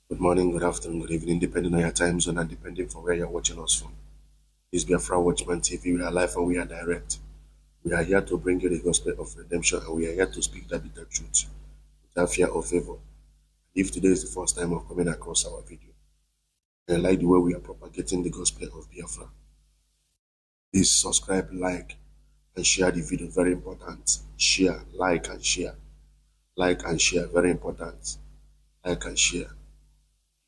Good morning, good afternoon, good evening, depending on your time zone and depending from where you're watching us from. This is Biafra Watchman TV. We are live and we are direct. We are here to bring you the gospel of redemption and we are here to speak that bitter truth without fear or favor. If today is the first time of coming across our video, and like the way we are propagating the gospel of Biafra, please subscribe, like, and share the video. Very important. Share, like, and share. Like and share, very important. Like and share.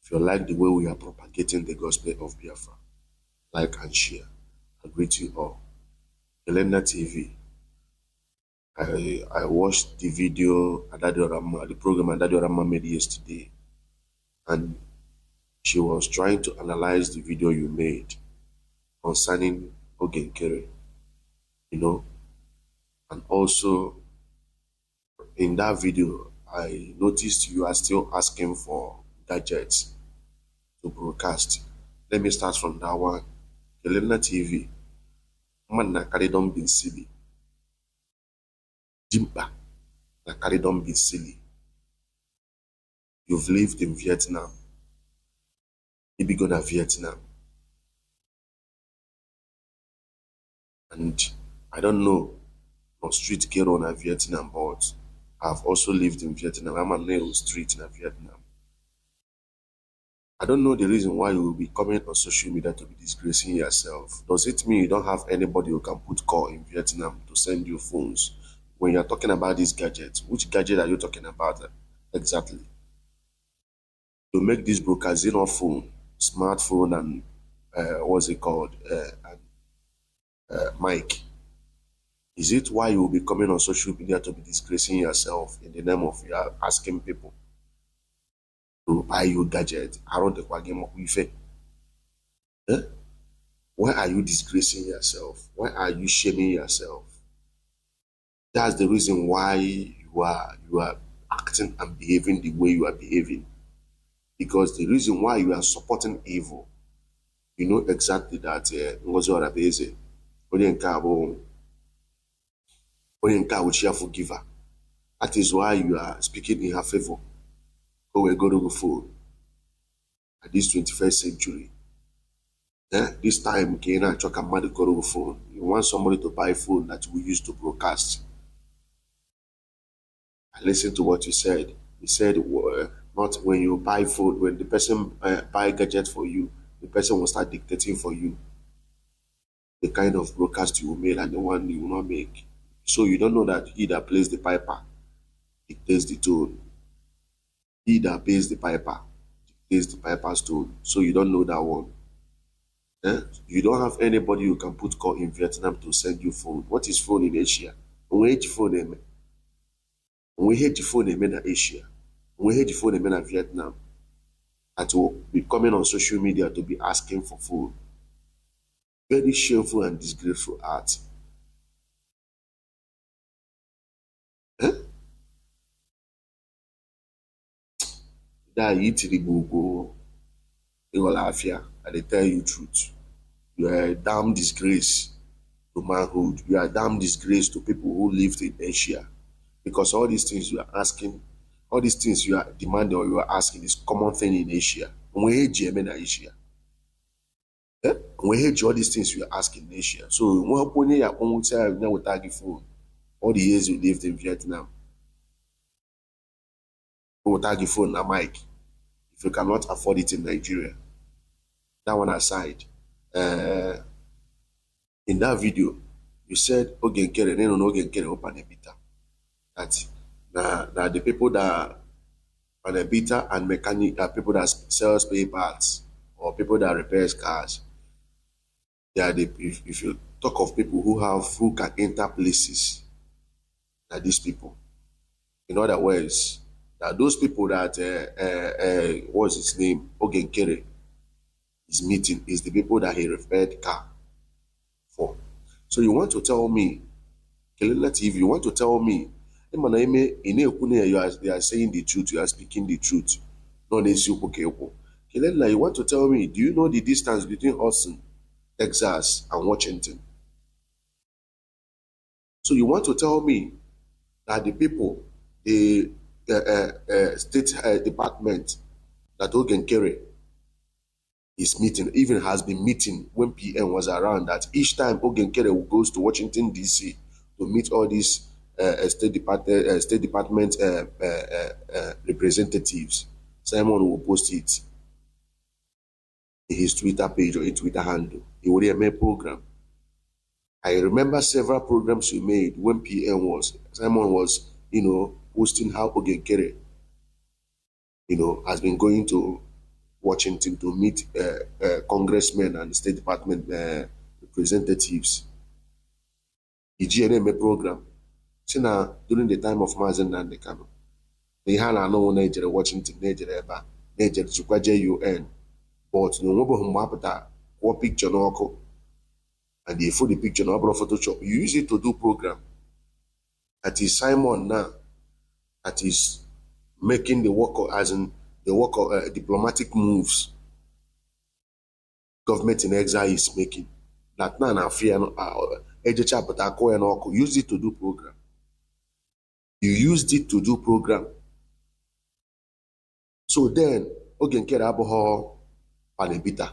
If you like the way we are propagating the gospel of Biafra, like and share. I greet you all. Kelenna TV. I watched the video the program Adadiorama made yesterday, and she was trying to analyze the video you made concerning Ogenkere, you know, and also in that video, I noticed you are still asking for gadgets to broadcast. Let me start from that one. Kelenna TV, man na carry don been silly. Jimpa na carry don been silly. You've lived in Vietnam. You be going to Vietnam. And I don't know on street Kero in Vietnam, but I've also lived in Vietnam. I'm a nail street in Vietnam. I don't know the reason why you will be coming on social media to be disgracing yourself. Does it mean you don't have anybody who can put call in Vietnam to send you phones? When you're talking about these gadgets, which gadget are you talking about exactly? To make this broadcast, phone, smartphone, and what's it called? And mic. Is it why you will be coming on social media to be disgracing yourself in the name of you asking people to buy you gadget? Around the Kwagemo Ife. Eh? Why are you disgracing yourself? Why are you shaming yourself? That's the reason why you are acting and behaving the way you are behaving. Because the reason why you are supporting evil, you know exactly that Ngozi Orabeze, Onyenka will cheerful giver. That is why you are speaking in her favor. Go we go to phone at this 21st century. This time, Kena Choka Madi go phone. You want somebody to buy phone that we use to broadcast. I listened to what you said. You said not when you buy phone, when the person buy gadget for you, the person will start dictating for you the kind of broadcast you will make and the one you will not make. So you don't know that he that plays the piper dictates the tone. He that pays the piper dictates the piper's tone. So you don't know that one. You don't have anybody who can put call in Vietnam to send you phone. What is phone in Asia? We hate phone in We hate the phone in Asia. We hate the phone in Vietnam. And to be coming on social media to be asking for phone. Very shameful and disgraceful act. That you to the go I tell you truth. You are a damn disgrace to manhood. You are a damn disgrace to people who lived in Asia. Because all these things you are asking, all these things you are demanding or you are asking is common thing in Asia. We hate Yemen and Asia. We hate all these things you are asking in Asia. So when you are on phone, all the years you lived in Vietnam, with phone and mic, if you cannot afford it in Nigeria. That one aside, in that video, you said Ogenkere, no Ogenkere open a bita. That the people that are a bita and mechanic are people that sell spare parts or people that repairs cars. They are if you talk of people who can enter places, that these people. In other words, that those people that what's his name, Ogenkere, is meeting is the people that he repaired car for. So you want to tell me, Kelenna TV, you want to tell me, they are saying the truth, you are speaking the truth. No, Kelenna, you want to tell me, do you know the distance between Austin, Texas, and Washington? So you want to tell me that the people, the state department that Ogenkere is meeting, even has been meeting when PM was around, that each time Ogenkere goes to Washington, D.C. to meet all these State Department representatives, Simon will post it in his Twitter page or in Twitter handle. He would make a program. I remember several programs we made when Simon was, posting how Ogenkere, has been going to Washington to meet congressmen and State Department representatives. The GNMA program. See now, during the time of Mazen and the Kano, they had no one Washington, Nigeria, Nigeria, UN, but no one what picture no, and they put the picture no Photoshop. You use it to do program. That is Simon now, that is making the work of, as in the work of diplomatic moves government in exile is making. That now na fear use it to do program. You used it to do program. So then Ogenkere aboho panebita.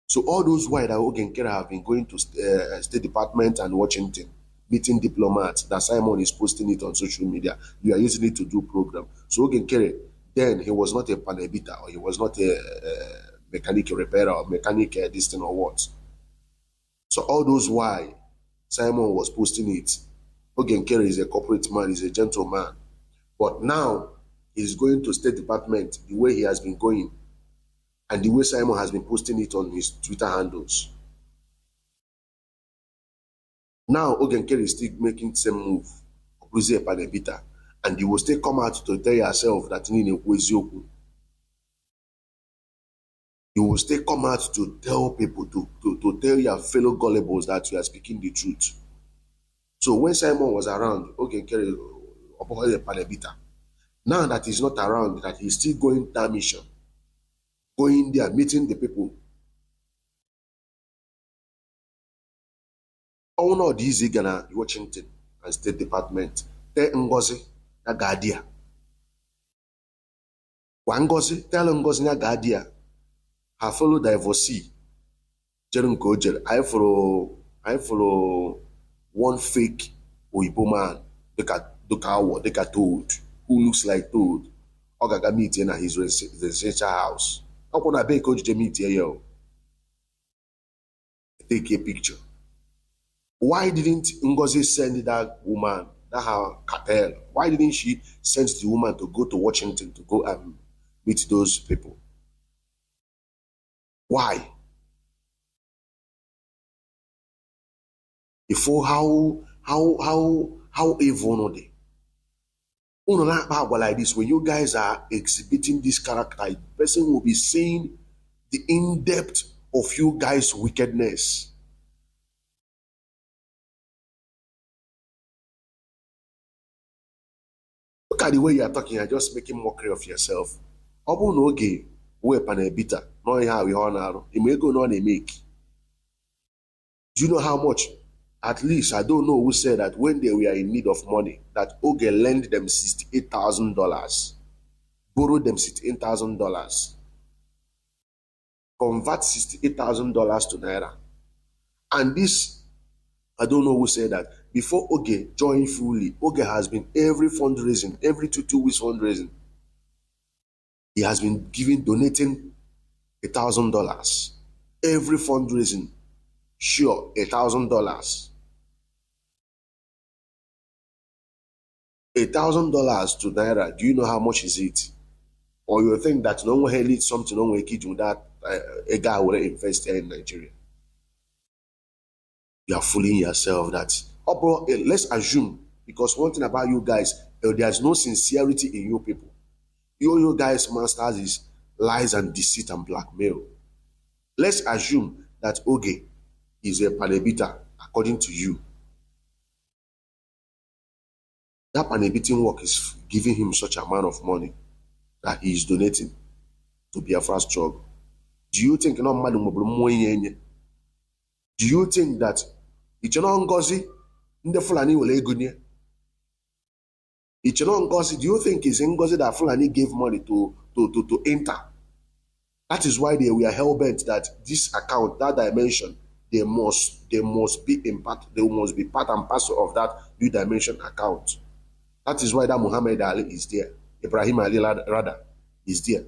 So all those while that Ogenkere have been going to State Department and Washington, meeting diplomats, that Simon is posting it on social media. You are using it to do program. So Ogenkere, then he was not a panebita, or he was not a mechanic repairer or mechanic this thing or what. So all those why Simon was posting it. Ogenkere is a corporate man, he's a gentleman. But now he's going to State Department the way he has been going, and the way Simon has been posting it on his Twitter handles. Now Ogenkere is still making the same move, and you will still come out to tell yourself that you will still come out to tell people, to tell your fellow gullibles that you are speaking the truth. So when Simon was around, Ogenkere panebita. Now that he's not around, that he's still going that mission, going there, meeting the people. All of these Ghana, Washington and State Department, tell Ngozi na Gadia. Ngozi, tell Ngozi na Gadia. I follow divorcee. I follow one fake Oyibo man, they got told, who looks like told. Ogaga meet in his residential house. How can I be coach to meet here? Take a picture. Why didn't Ngozi send that woman, that her cartel? Why didn't she send the woman to go to Washington to go and meet those people? Why? Before how evil are they? Like this, when you guys are exhibiting this character, the person will be seeing the in-depth of you guys' wickedness. Look at the way you are talking, you're just making mockery of yourself. Obu no ge, we panebita, no how we honor, it may go on a make. Do you know how much? At least, I don't know who said that when they were in need of money, that Oge lent them $68,000, borrowed them $68,000, convert $68,000 to Naira. And this, I don't know who said that. Before Oge joined fully, Oge has been every fundraising, every two weeks fundraising. He has been donating $1,000. Every fundraising, sure, $1,000. $1,000 to Naira, do you know how much is it? Or you think that no one needs something, no one can that a guy will invest in Nigeria? You are fooling yourself that, oh bro, let's assume, because one thing about you guys, there's no sincerity in you people. You guys masters is lies and deceit and blackmail. Let's assume that Oge is a panebita according to you. That panebiting work is giving him such amount of money that he is donating to Biafra struggle. Do you think do you think that Ngozi nde Fulani will egunye? Do you think it's Ngozi that Fulani gave money to to enter. That is why they were hell-bent that this account, that dimension, they must be in part, they must be part and parcel of that new dimension account. That is why that Muhammad Ali is there. Ibrahim Ali rather is there.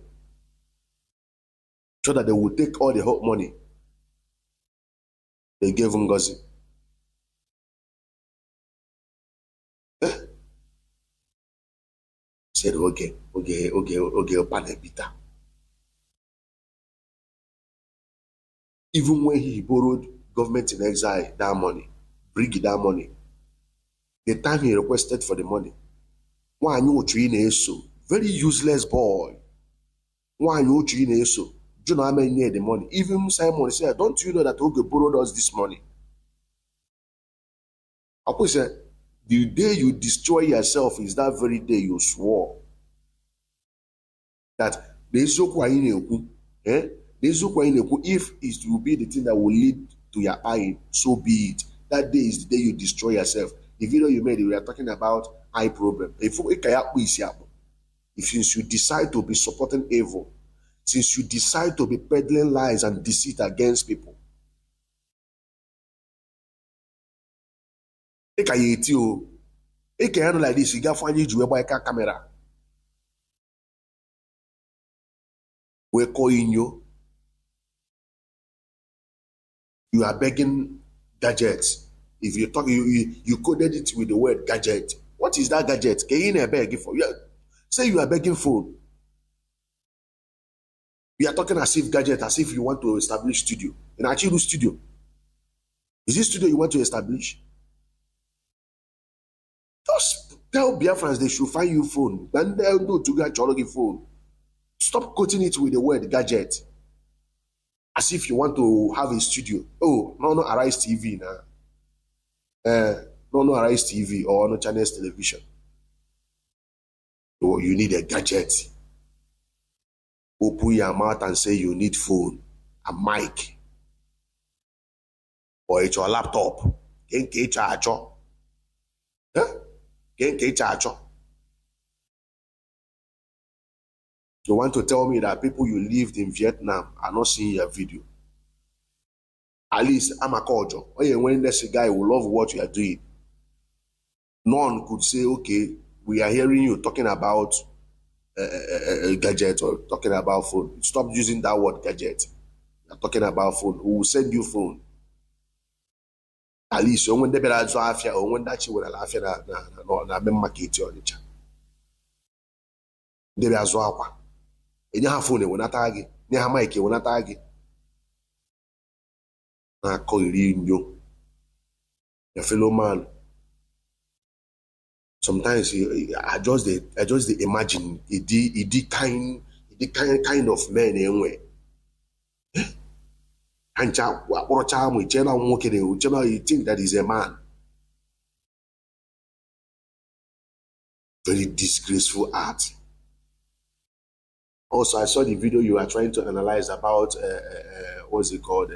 So that they will take all the hot money they gave Ngozi. Said, okay, Panebita. Even when he borrowed government in exile that money, bring that money, the time he requested for the money, very useless boy. Need the money. Even Simon said, don't you know that Oge borrowed us this money? Apo said, the day you destroy yourself is that very day you swore that if it will be the thing that will lead to your eye, so be it. That day is the day you destroy yourself. The video you made, we are talking about eye problem. If since you decide to be supporting evil, since you decide to be peddling lies and deceit against people, like this, you got camera. We're calling you. You are begging gadgets. If you talk, you coded it with the word gadget. What is that gadget? Can you beg for? Yeah. Say you are begging phone. You are talking as if gadget, as if you want to establish studio. In Achiru studio. Is this studio you want to establish? Just tell Biafrans they should find you phone. Then they'll do to get your phone. Stop quoting it with the word gadget. As if you want to have a studio. Oh, no, Arise TV now. No, Arise TV or no Channels Television. So you need a gadget. Open your mouth and say you need phone, a mic, or it's your laptop. Can't charge. Can't charge. You want to tell me that people you lived in Vietnam are not seeing your video? At least I'm a culture. When there's a guy who love what you are doing, none could say, okay, we are hearing you talking about a gadget or talking about phone. Stop using that word gadget. You're talking about phone. Who will send you phone? At least when they better so afia or when that you will afia na market on it. They be as well. And you have phone when atagi. You have mic when atagi. Na call you your fellow man. Sometimes I just imagine the kind of men anyway. And you think that is a man. Very disgraceful act. Also, I saw the video you are trying to analyze about what's it called,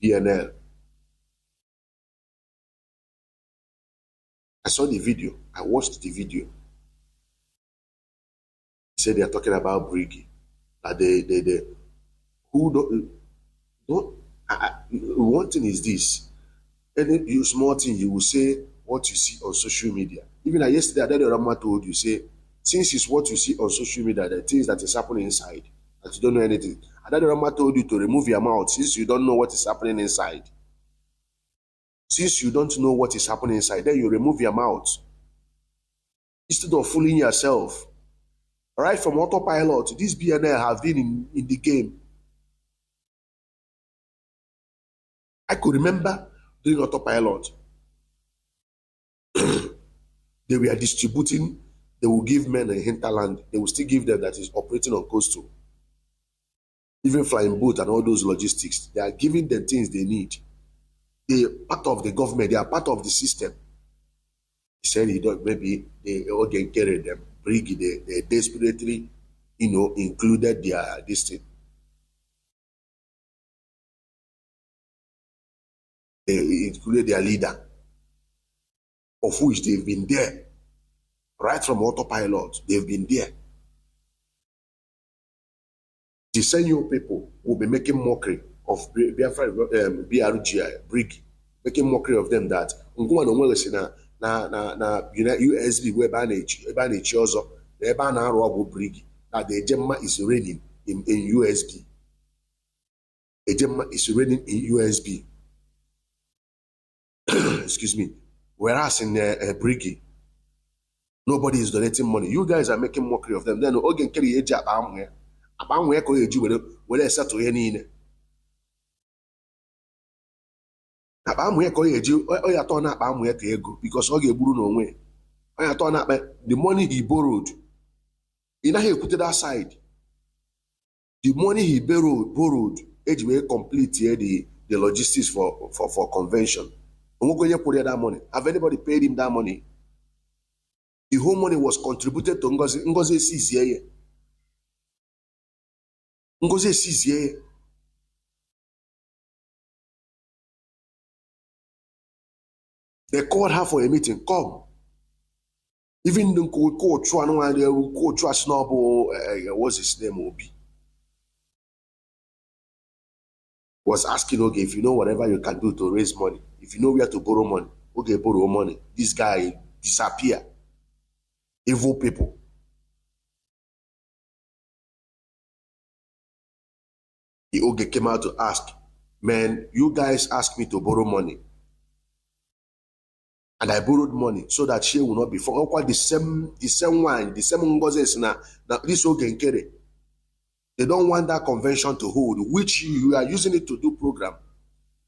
BNL. I saw the video. I watched the video. He said they are talking about Briggy. That one thing is this. Any small thing, you will say what you see on social media. Even like yesterday, Adede Rama told you, say, since it's what you see on social media, the things that is happening inside, that you don't know anything. Adede Rama told you to remove your mouth since you don't know what is happening inside. Since you don't know what is happening inside, then you remove your mouth. Instead of fooling yourself. Right from autopilot, this BNL have been in the game. I could remember doing autopilot. They were distributing, they will give men a hinterland, they will still give them that is operating on coastal. Even flying boat and all those logistics, they are giving them things they need. They are part of the government, they are part of the system. He said maybe they all get carried them, they desperately, included this thing. They included their leader, of which they've been there. Right from autopilot, they've been there. The same people will be making mockery of Biafra, BRGI, Brig, making mockery of them that USB where Banach also, the Ebana Robo Brig, that the Gemma is raining in USB. A Gemma is raining in USB. Excuse me. Whereas in Briggy, nobody is donating money. You guys are making mockery of them. Then again, carry a job. I'm where you will settle any. I'm where you are torn up. I'm where you go because all you no way. I are torn up the money he borrowed. In a put it aside. The money he borrowed, age may complete here the logistics for convention. I'm going to put that money. Have anybody paid him that money? The whole money was contributed to Ngozi. Ngozi sees here. Ngozi sees here. They called her for a meeting. Come. Even the coach, coach Snobble, what's his name, Obi, was asking, okay, if you know whatever you can do to raise money, if you know where to borrow money, okay, borrow money. This guy disappear. Evil people. He okay came out to ask, man, you guys asked me to borrow money. And I borrowed money so that she will not be for the same wine, the same ngozes now this Ogenkere. They don't want that convention to hold, which you are using it to do program.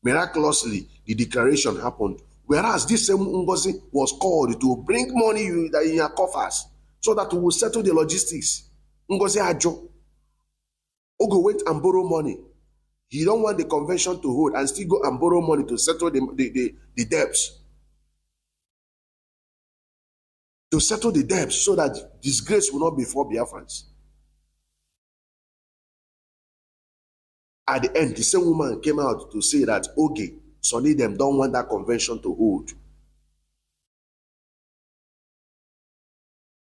Miraculously, the declaration happened. Whereas this same Ngozi was called to bring money in your coffers so that we will settle the logistics. Ngozi Ajo. Ogo went and borrow money. He don't want the convention to hold and still go and borrow money to settle the debts. To settle the debts so that disgrace will not be for Biafrans. At the end, the same woman came out to say that, okay, Sonny them don't want that convention to hold.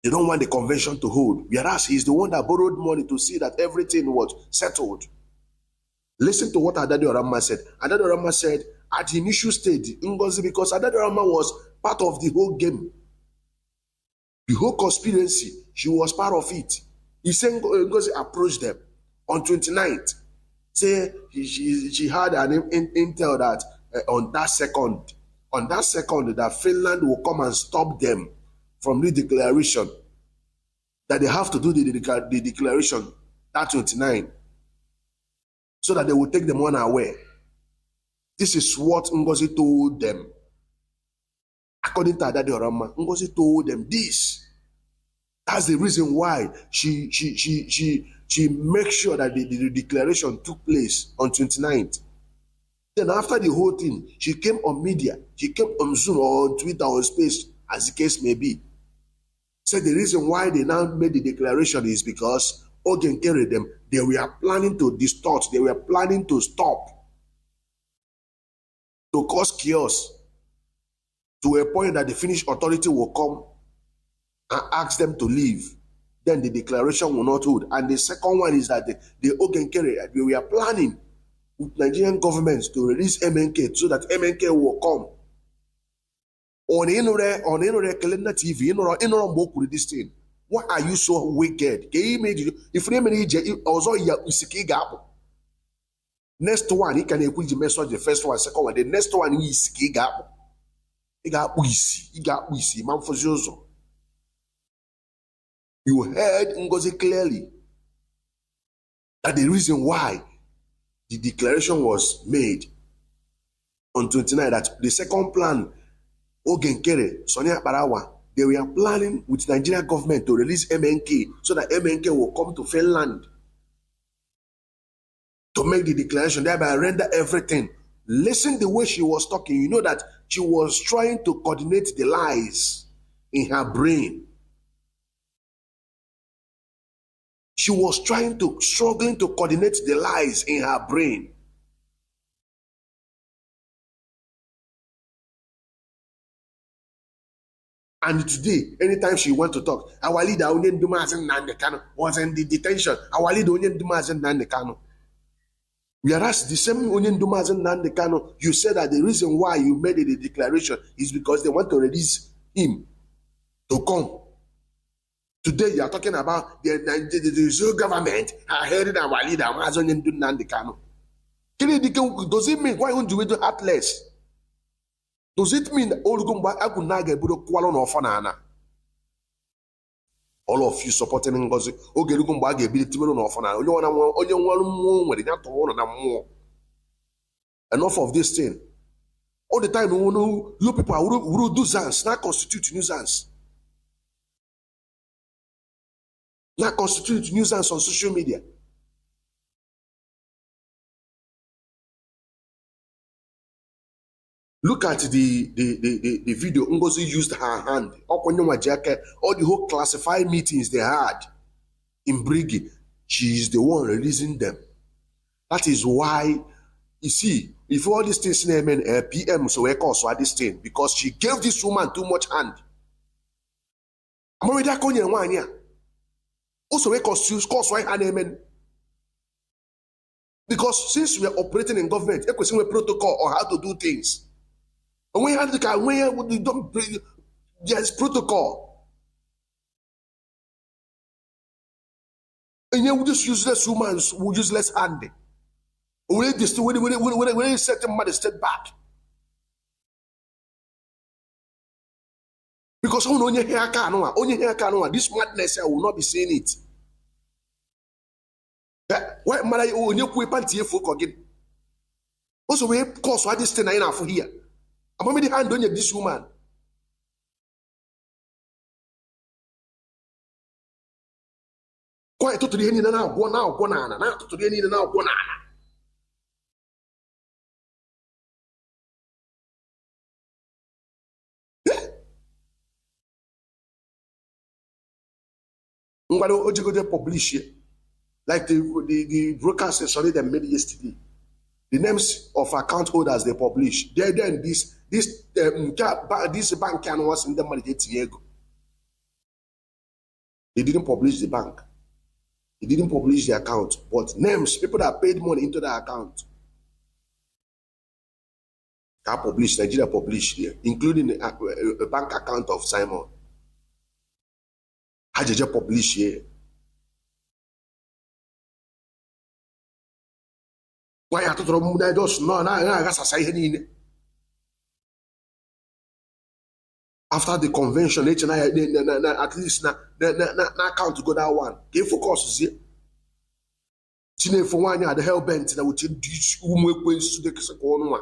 They don't want the convention to hold. Whereas he's the one that borrowed money to see that everything was settled. Listen to what Adade Orama said. Adade Orama said, at the initial stage, Ngozi, because Adade Orama was part of the whole game. The whole conspiracy, she was part of it. He said Ngozi approached them on 29th. Say she had an intel that on that second that Finland will come and stop them from the declaration. That they have to do the declaration that 29 so that they will take them one away. This is what Ngozi told them. According to Adade Orama, Ngozi told them this. That's the reason why she makes sure that the declaration took place on 29th. Then after the whole thing, she came on media. She came on Zoom or on Twitter or Space, as the case may be. Said the reason why they now made the declaration is because Ogenkere them, they were planning to distort, they were planning to stop, to cause chaos, to a point that the Finnish authority will come and ask them to leave. Then the declaration will not hold. And the second one is that the Ogenkere, we are planning with Nigerian government to release MNK so that MNK will come. On Kelenna TV, this thing. Why are you so wicked? If next one, he can equate the message, the first one, second one. The next one is Gigap. You heard Ngozi clearly that the reason why the declaration was made on 29, that the second plan, Ogenkere, Sonia Barawa, they were planning with Nigerian government to release MNK so that MNK will come to Finland to make the declaration, thereby render everything. Listen the way she was talking. You know that she was trying to coordinate the lies in her brain. She was struggling to coordinate the lies in her brain. And today, anytime she went to talk, our leader Onye Ndumazen Nandekano was in the detention. Our leader Onye Ndumazen Nandekano. Whereas the same Onye Ndumazen Nandekano, you said that the reason why you made it a declaration is because they want to release him to come. Today you are talking about the government headed our leader Onye Ndumazen Nandekano. Does it mean why won't you do heartless? Does it mean all of you supporting Ngozi? Enough of this thing. All the time, you people are nuisance, not constitute nuisance. Not constitute nuisance on social media. Look at the video. Ngozi used her hand. All the whole classified meetings they had in Brigi, she is the one releasing them. That is why, you see, if all these things name PM, so we call so this thing, because she gave this woman too much hand. I'm already calling one here. Also, we call why her name. Because since we are operating in government, we have protocol on how to do things. And we have there's protocol. And you just useless woman, useless hand. When you set them mother step back. Because only here can this madness I will not be saying it. Why mother you panty folk again? Also, we cause why this thing I for here. I'm going to hand on this woman. Quite to the end now, go now, now to the end now, go now. Ngwalo publish like the broadcast sorry they made yesterday. The names of account holders they publish. Then this bank can was in the money Diego. They didn't publish the bank. They didn't publish the account, but names, people that paid money into the account. Can publish, Nigeria published here, including a bank account of Simon. Hajeje publish here. Why I told you just no, after the convention, at least na account to go that one. They focus here. Tine for 1 year, the hell bent that would teach ways to the second one.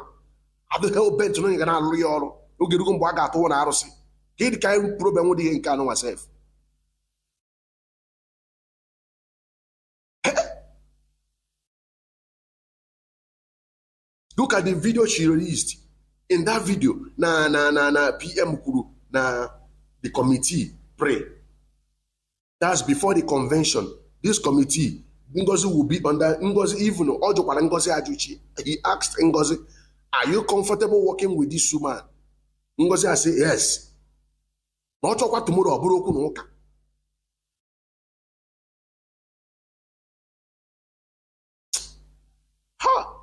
At the hell bent, no, you're gonna real. You get to go back to 1 hour. Get the kind of problem with the encounter myself. Look at the video she released. In that video, na PM Kuru, na the committee pray. That's before the convention. This committee, Ngozi will be under Ngozi, even Ojo Ngozi Ajuchi. He asked Ngozi, are you comfortable working with this woman? Ngozi I say yes. Not talk tomorrow, Buroku no Oka. Ha!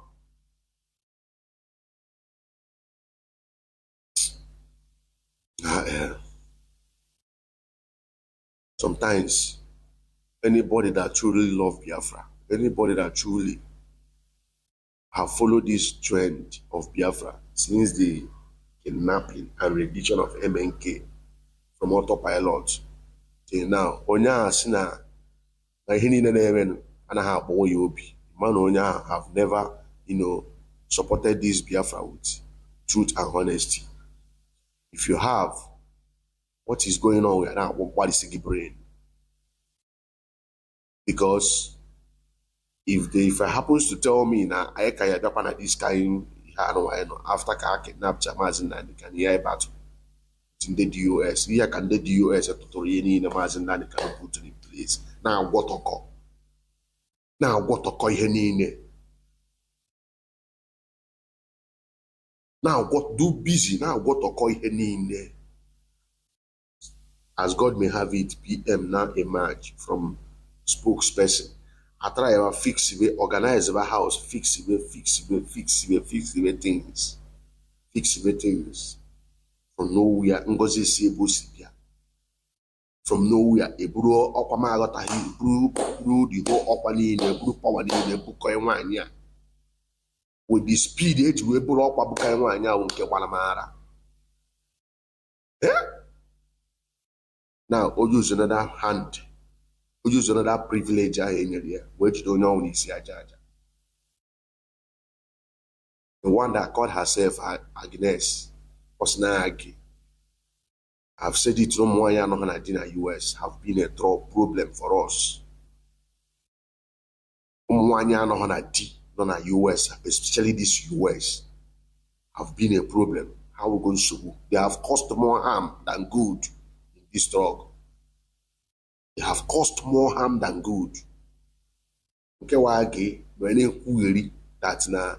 Sometimes anybody that truly love Biafra, anybody that truly have followed this trend of Biafra since the kidnapping and rendition of MNK from autopilot till now, Onya Sina Hini Neven and I have boy Yobi. Man Onya have never, supported this Biafra with truth and honesty. If you have, what is going on with now? What is the brain? Because if it happens to tell me now, I can Japan this kind, after I kidnap Chamazin and can hear battle in the US, here can the US at Totoriani in the Mazin and can put in place. Now what to call? Now what to call Henine? Now what do busy? Now what to call Henine? as God may have it, PM now emerge from spokesperson. I try to fix it, organize the house, fix it, things. From nowhere, Ngozi Sibusipia. From nowhere, a bro, Opamaga, he brew the whole Opani, the brew power, the Bukoywania. With the speed, it will brew up Bukoywania, Unke Walamara. Now, I'll use another hand. We'll use another privilege in here, which you don't know when you see a judge. The one that called herself Agnes Osnagi. I've said it no more than in the US have been a problem for us. US, especially this US, have been a problem. How we going to? They have caused more harm than good in this struggle. They have caused more harm than good. Okay, why again? When you that na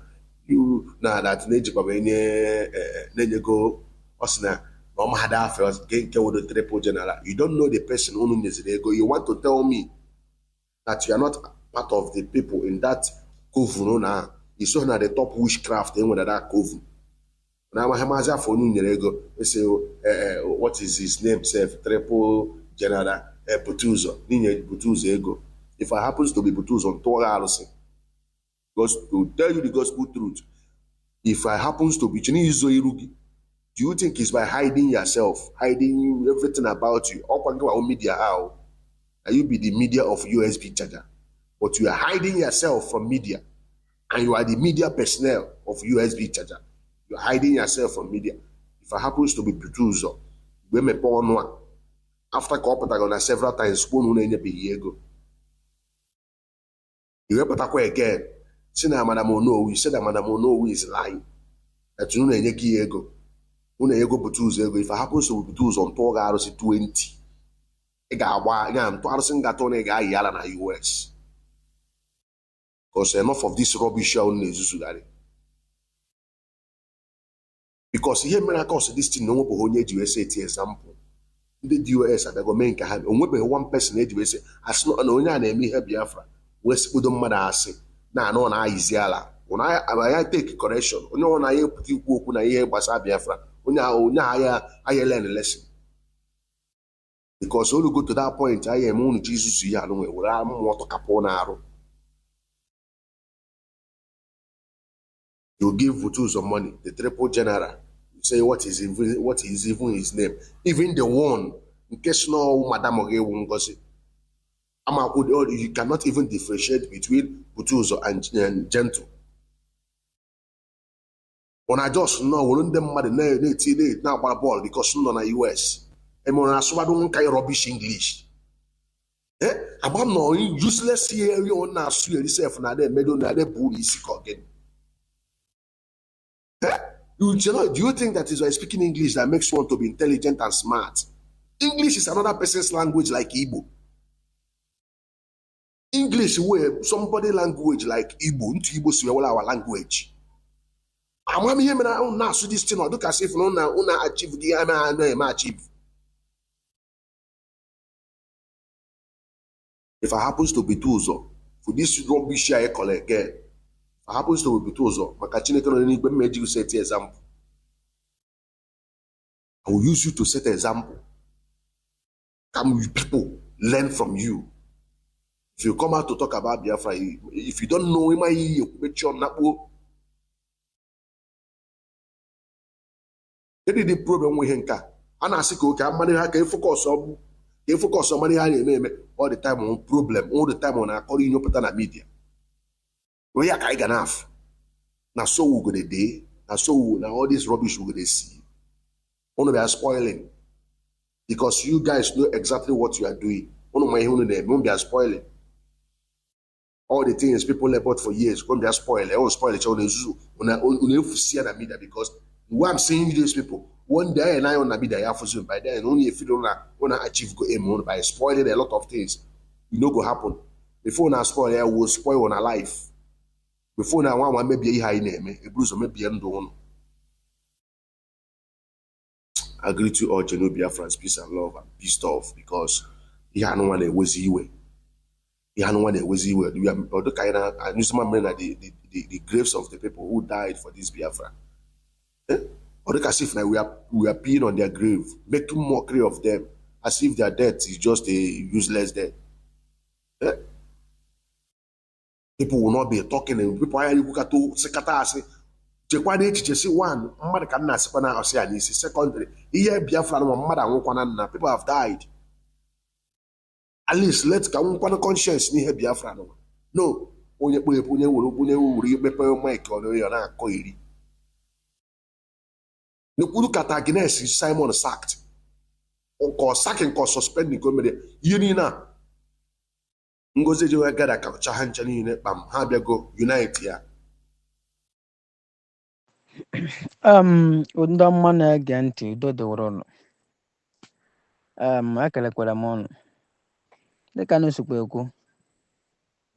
you na that nature when you go osna mama had affairs get with the triple general. You don't know the person who is there. You want to tell me that you are not part of the people in that coven now. You saw na the top witchcraft in with that coven. Now Hamaza for Nunerego, they say what is his name? Self triple general Butuzo, Nina Butuzo ego. If I happens to be Butuzo on Torah, because to tell you the gospel truth, if I happens to be Chinizo Irugi, do you think it's by hiding yourself, hiding everything about you? Or media how? And you be the media of USB charger, but you are hiding yourself from media, and you are the media personnel of USB charger. You are hiding yourself from media. If I happens to be producer, we may born one after Patagon several times, spoon on any Biego. You report again. Say that Madame Ono, we said that Madame Ono is lying. That you know any ego. Ego Butuzo ego. If I happens to be Butuzo on Togaros 20, I got one, Twarson got on a guy yelling at US. Because enough of this rubbish show needs to. Because here, when I cause this thing, no one will USA example. The US at the government have one person at USA. As not an owner name, me help Biafra. West Udom Madasi. Now, no, I is yala. When I take correction, no one I put you when I hear Basa Biafra. When I learn a lesson. Because when you go to that point, I am only Jesus. You know, where I'm what Caponaro. You give Vutu some money, the triple general. You say what is even his name? Even the one, in case no Madame Oge won't gossip. You cannot even differentiate between Butuzo and Gentle. When I just know, when them mad now ball because no na US. And when I saw don't kind rubbish English. About no useless here you now sue yourself na there medo na there bully sick again. Do you think that is by speaking English that makes one to be intelligent and smart? English is another person's language like Igbo. English where somebody language like Igbo, into Igbo is our language. I'm going to now so this thing or look as if no achieve the I'm achieve. If I happens to be Tuzo, for this rubbish I collect again. If I happens to be Tuzo, Makachine can only make you set the example. I will use you to set an example. Come people learn from you. If you come out to talk about Biafra, if you don't know him, you make sure Napo. That is the problem with Henka. And I say, okay, I can focus on money all the time on problem, all the time on according to your media. We are kind enough. Now, so we go the day, now all this rubbish we go to see. Only we are spoiling. Because you guys know exactly what you are doing. Only my own name, won't be spoiling. All the things people have bought for years, when they are spoiled, they all spoil each other. Only see the media because what I'm saying to these people, one day and I on the media, by then, only if you don't want to achieve go aim by spoiling a lot of things, you know, go happen. Before now spoil, I will spoil on a life. Before now, one maybe a high name, a bruise or maybe end on. agree to all Genuine Biafrans, peace and love, and pissed off because he had no one that was you. He had no one that was you. Or the kind of, I knew some men the graves of the people who died for this Biafra. Or the as if now we are peeing on their grave, making mockery of them, as if their death is just a useless death. Eh? People will not be talking, and people are looking at to secretary. Chekwade echiche si one mmadụ ka nna asịkwa na ọsị ya n'isi secondary ihe Biafra na mmadụ anwụkwana nna people have died at least let ka nwụkwana conscience n'ihe Biafra no onye kpọghepụ onye wuru mepe mike ọnụ na-akọ iri n'ekwuru kata Guinness Simon sacked nke sacking ka suspending ka o mere ihe niile a Ngozi ejewe gada ka ọcha ha ncha niile kpam ha bịago unite ya ndị ọma na-ege ntị udo dịworo ụnụ ekelekwara m ụnụ dịka n'osokwa ekwu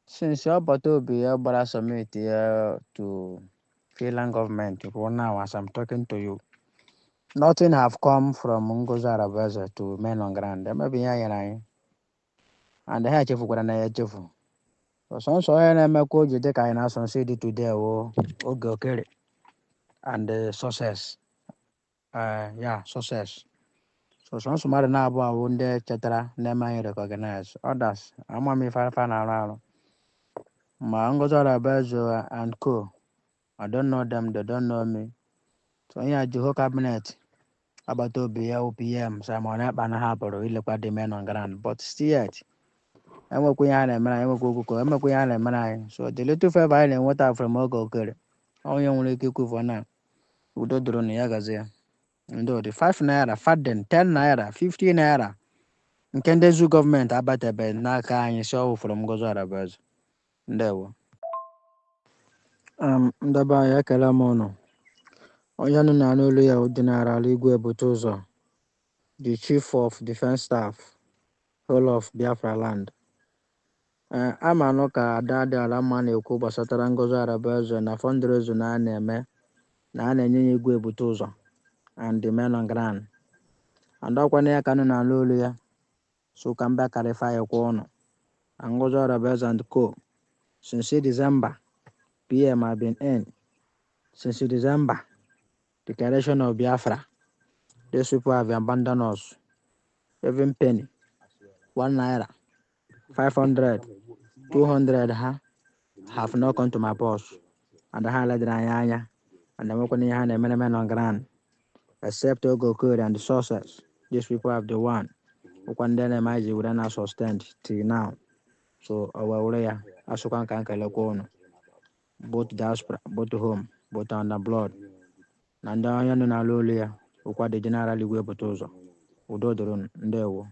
since ọbata obi ya gbara summit ya to Finland government ruo now as I'm talking to you nothing have come from Ngozi Arabeze to men on ground maybe ya nyere anyị and ha echefukwara na ya echefu sọnsọ onye na-emekwa o ji dịka anyị na-asọ nsọ dị today oge okere and success success so sọnsọ mmadụ na-abụ awụ ndị chetara na-eme anyị recognize others ama m ife afa na-arụ arụ ma Ngozi Arabeze and co I don't know them, they don't know me so onye Jiho cabinet agbata obi ya OPM Simon Ekpa na hapụrụ ilekwa the men on ground but still yet enwekwa ihe a na-emere anyị enwekwa okụkọ emekwa ihe a na-emere anyị so the little favor anyị na-enweta from oge okere onye nwere ike ikwufu na udo dụrụ na ya gazi ya ndị ụdị 5 naira faden 10 naira 50 naira nke ndị zu gọọmenti abatebe n'aka anyị si ọwụ from Ngozi Arabeze ndewo ndebe anyị ekele m ụnụ onye nụ na n'olu ya General Igwe Ebute Ụzọ the chief of defense staff whole of Biafra land ama anụ ka ada dị ala mma na-ekwu gbasatara Ngozi Arabeze na fundraising na a na-eme na a na-enye ya Igwe Ebute Ụzọ and the men on ground and ọkwana ya ka nụ na n'olu ya so ka mba clarify kwa ụnụ Ngozi Arabeze and co since December PM have been in since December declaration of Biafra. These people have abandoned us. Even penny, 1 naira, 500, 200 have not come to my purse. And I highlighted Anyanya and the Mokoni and the men on ground. Except Ogo Kuri and the sources. These people have the one. Ukandene Maji would not sustained till now. So our way, Asukan Kanka both diaspora, both home, both on the blood. Nanda Yanu Nalulia, Ukwa the General Igwe Ebute Ụzọ. Udo dịrị ndewo.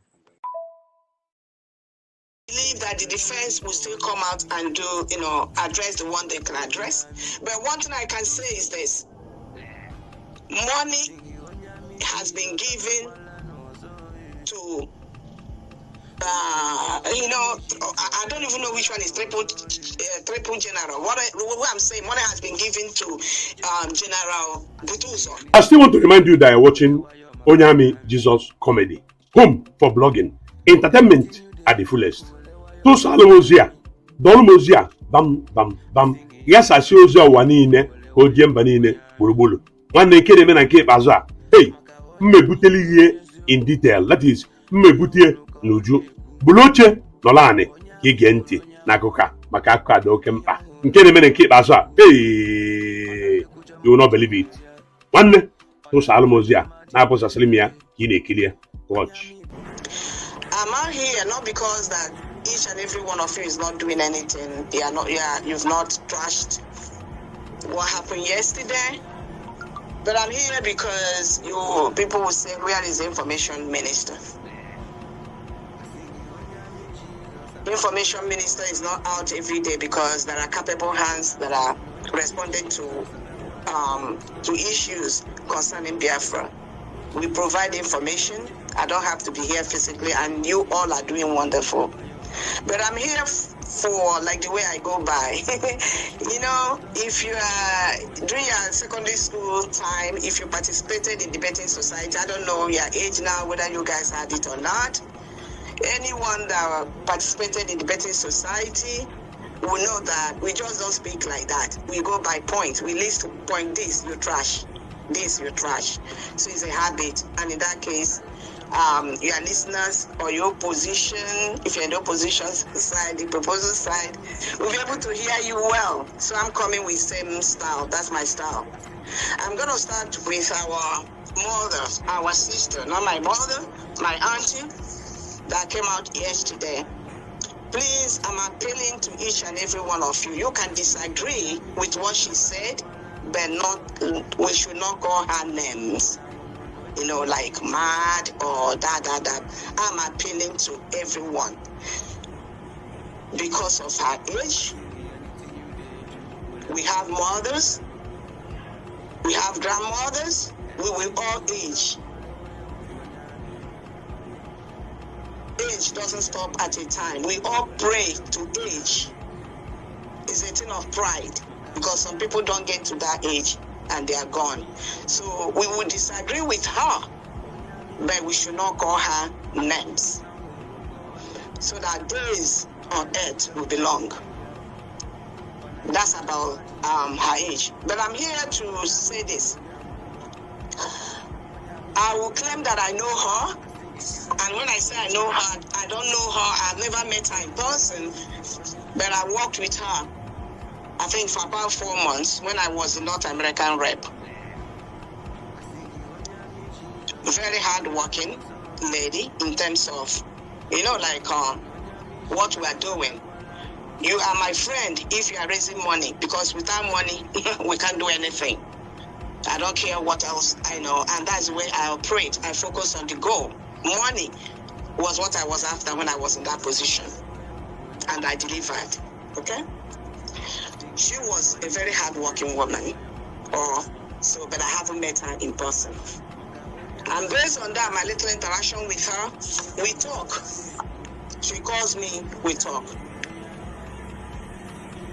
Believe that the defense will still come out and do, address the one they can address. But one thing I can say is this: money has been given to, I don't even know which one is triple general. What I'm saying, money has been given to General Butuzo. I still want to remind you that you're watching Onyami Jesus Comedy. Home for blogging. Entertainment at the fullest. To Salomozia. Dolmozia. Bam, bam, bam. Yes, I see Ozia Wanine. Odiem Banine. Burubulu. One day, Kelenna and Cape Azar. Hey, Mbebuteli in detail. That is, Mbebutie Nuju. Buloche Nolane. Gigenti. Nagoka. Makaka Dokempa. Kelenna and Cape Azar. Hey, you will not believe it. One day, to Salomozia. Napos Aslimia. Kine Kilia. Watch. I'm out here not because that each and every one of you is not doing anything. You've not trashed what happened yesterday. But I'm here because people will say, where is the information minister? The information minister is not out every day because there are capable hands that are responding to issues concerning Biafra. We provide information. I don't have to be here physically, and you all are doing wonderful. But I'm here for like the way I go by. You know, if you are during your secondary school time, if you participated in debating society, I don't know your age now, whether you guys had it or not. Anyone that participated in debating society will know that we just don't speak like that. We go by points. We list point this, you trash. This, you trash. So it's a habit. And in that case, your listeners or your opposition, if you're in the opposition side, the proposal side, will be able to hear you well. So I'm coming with same style. That's my style. I'm going to start with our mother, our sister, not my mother, my auntie, that came out yesterday. Please, I'm appealing to each and every one of you. You can disagree with what she said, but we should not call her names. You know, like mad or that. I'm appealing to everyone because of her age. We have mothers, we have grandmothers, we will all age. Age doesn't stop at a time. We all pray to age. It's a thing of pride because some people don't get to that age and they are gone. So we will disagree with her, but we should not call her names so that days on earth will be long. That's about her age. But I'm here to say this. I will claim that I know her. And when I say I know her, I don't know her. I've never met her in person, but I worked with her, I think, for about 4 months when I was the North American rep. Very hard-working lady in terms of, you know, like what we are doing. You are my friend if you are raising money, because without money, we can't do anything. I don't care what else I know, and that's the way I operate. I focus on the goal. Money was what I was after when I was in that position, and I delivered. Okay? She was a very hard-working woman, but I haven't met her in person. And based on that, my little interaction with her, we talk. She calls me, we talk.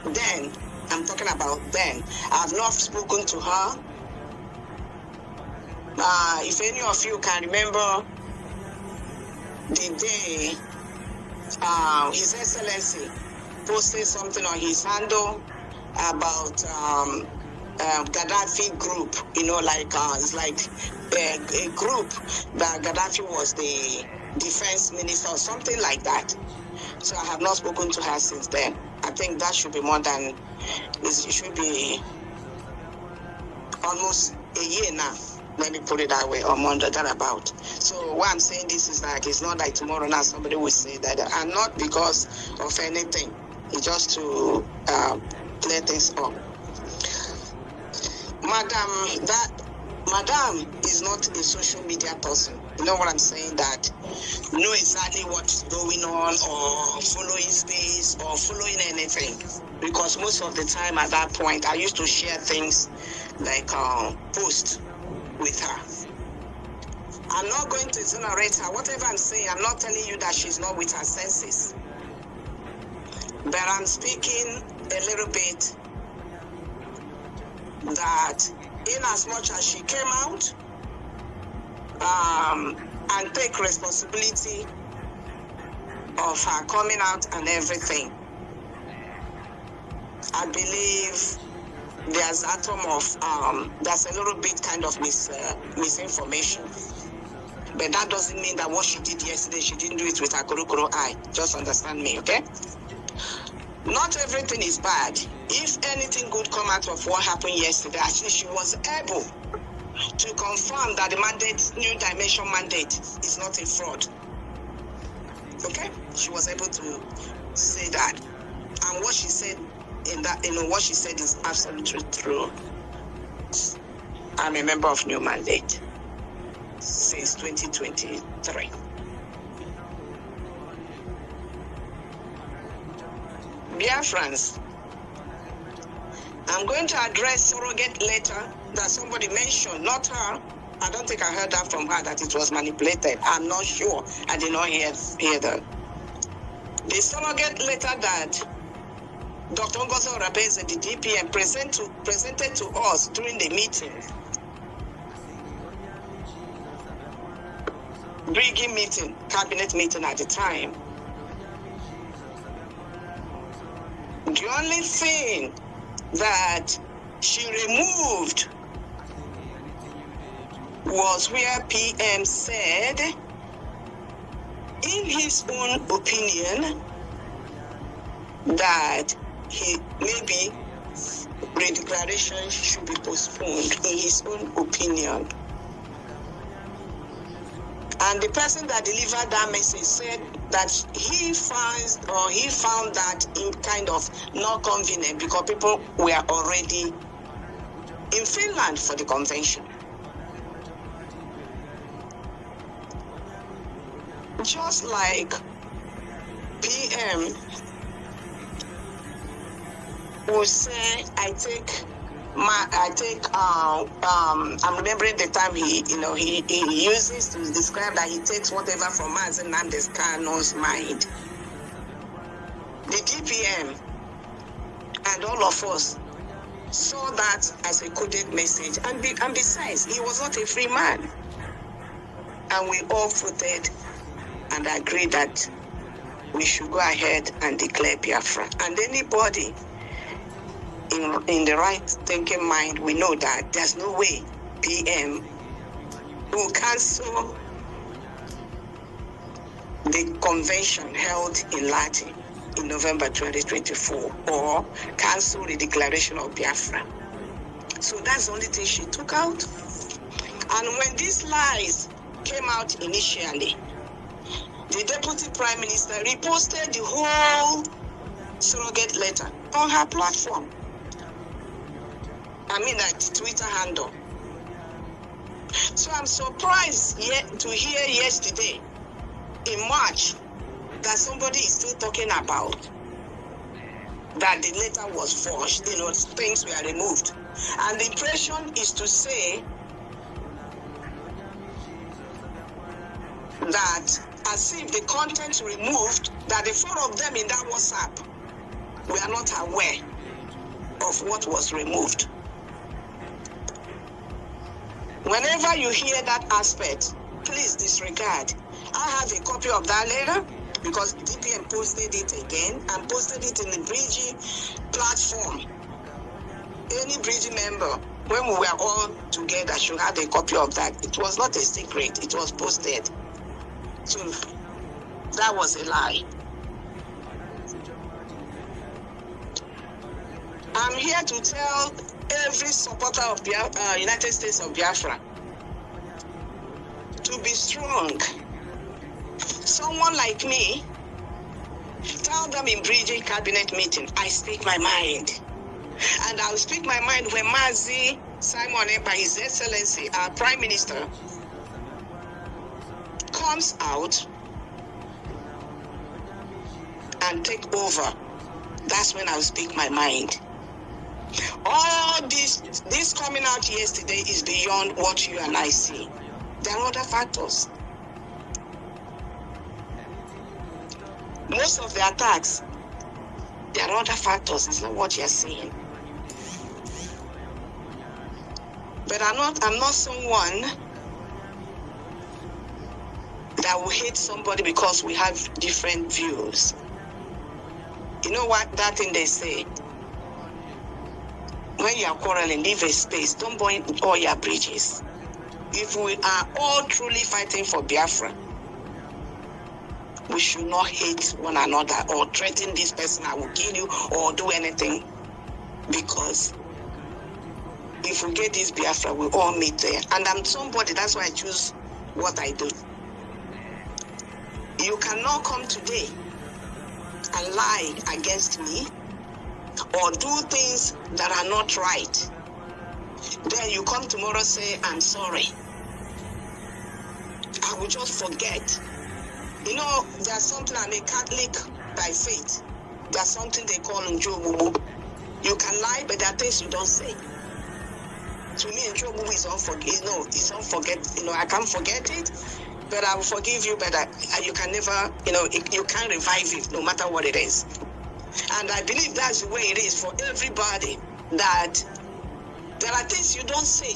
Then, I'm talking about then, I've not spoken to her. If any of you can remember the day His Excellency posted something on his handle about Gaddafi group, you know, like it's like a group that Gaddafi was the defense minister or something like that. So I have not spoken to her since then. I think that should be more than, it should be almost a year now. Let me put it that way, or more than that about. So what I'm saying this is like, it's not like tomorrow now somebody will say that, and not because of anything. It's just to clear things up. Madam is not a social media person. You know what I'm saying? That know exactly what's going on, or following space, or following anything. Because most of the time at that point, I used to share things like post with her. I'm not going to exonerate her. Whatever I'm saying, I'm not telling you that she's not with her senses. But I'm speaking a little bit that in as much as she came out and take responsibility of her coming out and everything, I believe there's there's a little bit kind of misinformation. But that doesn't mean that what she did yesterday, she didn't do it with her kuro eye. Just understand me, okay? Not everything is bad. If anything good come out of what happened yesterday, at least she was able to confirm that the mandate, New Dimension mandate, is not a fraud. Okay? She was able to say that. And what she said in that, what she said is absolutely true. I'm a member of New Mandate since 2023. Dear friends, I'm going to address surrogate later that somebody mentioned, not her. I don't think I heard that from her, that it was manipulated. I'm not sure. I did not hear that. The The surrogate letter that Dr. Ngozi Orabeze, the DPM, presented to us during the meeting, Briggy meeting, cabinet meeting at the time. The only thing that she removed was where PM said, in his own opinion, that maybe redeclaration should be postponed, in his own opinion. And the person that delivered that message said that he found that in kind of not convenient because people were already in Finland for the convention. Just like PM will say, I'm remembering the time he uses to describe that he takes whatever from Mazi Nnamdi Kanu's mind. The DPM and all of us saw that as a coded message, and besides, he was not a free man. And we all voted and agreed that we should go ahead and declare Biafra. And anybody in the right thinking mind, we know that there's no way PM will cancel the convention held in Latin in November 2024 or cancel the declaration of Biafra. So that's the only thing she took out. And when these lies came out initially, the Deputy Prime Minister reposted the whole surrogate letter on her platform. That Twitter handle. So I'm surprised to hear yesterday, in March, that somebody is still talking about that the letter was forged, things were removed. And the impression is to say that as if the content removed, that the four of them in that WhatsApp were not aware of what was removed. Whenever you hear that aspect, please disregard. I have a copy of that letter because DPM posted it again and posted it in the Bridgie platform. Any Bridgie member, when we were all together, should have a copy of that. It was not a secret, it was posted. So that was a lie. I'm here to tell every supporter of United States of Biafra to be strong. Someone like me, tell them in Bridgie cabinet meeting, I speak my mind. And I'll speak my mind when Mazi Simon Ekpa, His Excellency, our Prime Minister, comes out and take over. That's when I'll speak my mind. All this coming out yesterday is beyond what you and I see. There are other factors. Most of the attacks, there are other factors. It's not what you're seeing. But I'm not someone that will hate somebody because we have different views. You know what that thing they say? When you are quarreling, leave a space. Don't burn all your bridges. If we are all truly fighting for Biafra, we should not hate one another or threaten this person, I will kill you, or do anything. Because if we get this Biafra, we all meet there. And I'm somebody, that's why I choose what I do. You cannot come today and lie against me or do things that are not right. Then you come tomorrow say, I'm sorry. I will just forget. There's something, I'm a Catholic by faith. There's something they call Njobubu. You can lie, but there are things you don't say. To me, Njobubu is it's unforgettable. I can't forget it. but I will forgive you, but you can never, you can't revive it, no matter what it is. And I believe that's the way it is for everybody, that there are things you don't say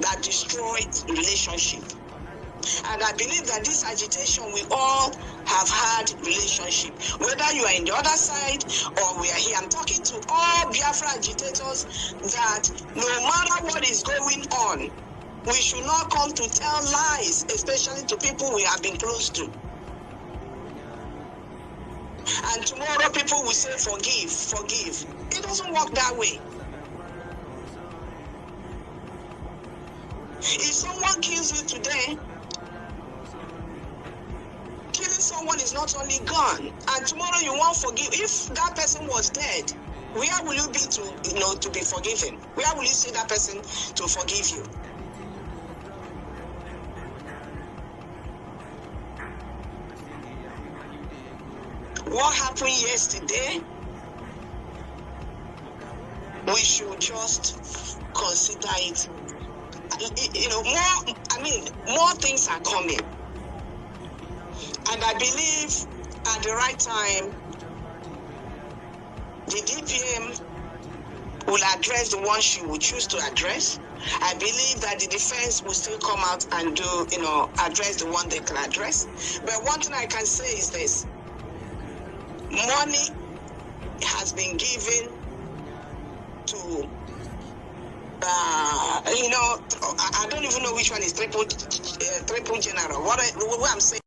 that destroy relationship. And I believe that this agitation, we all have had relationship. Whether you are in the other side or we are here, I'm talking to all Biafra agitators that no matter what is going on, we should not come to tell lies, especially to people we have been close to. And tomorrow people will say, forgive, forgive. It doesn't work that way. If someone kills you today, killing someone is not only gone, and tomorrow you won't forgive. If that person was dead, where will you be to be forgiven? Where will you see that person to forgive you? What happened yesterday, we should just consider it. More things are coming. And I believe at the right time, the DPM will address the one she will choose to address. I believe that the defense will still come out and address the one they can address. But one thing I can say is this. Money has been given to, I don't even know which one is triple general. What I'm saying.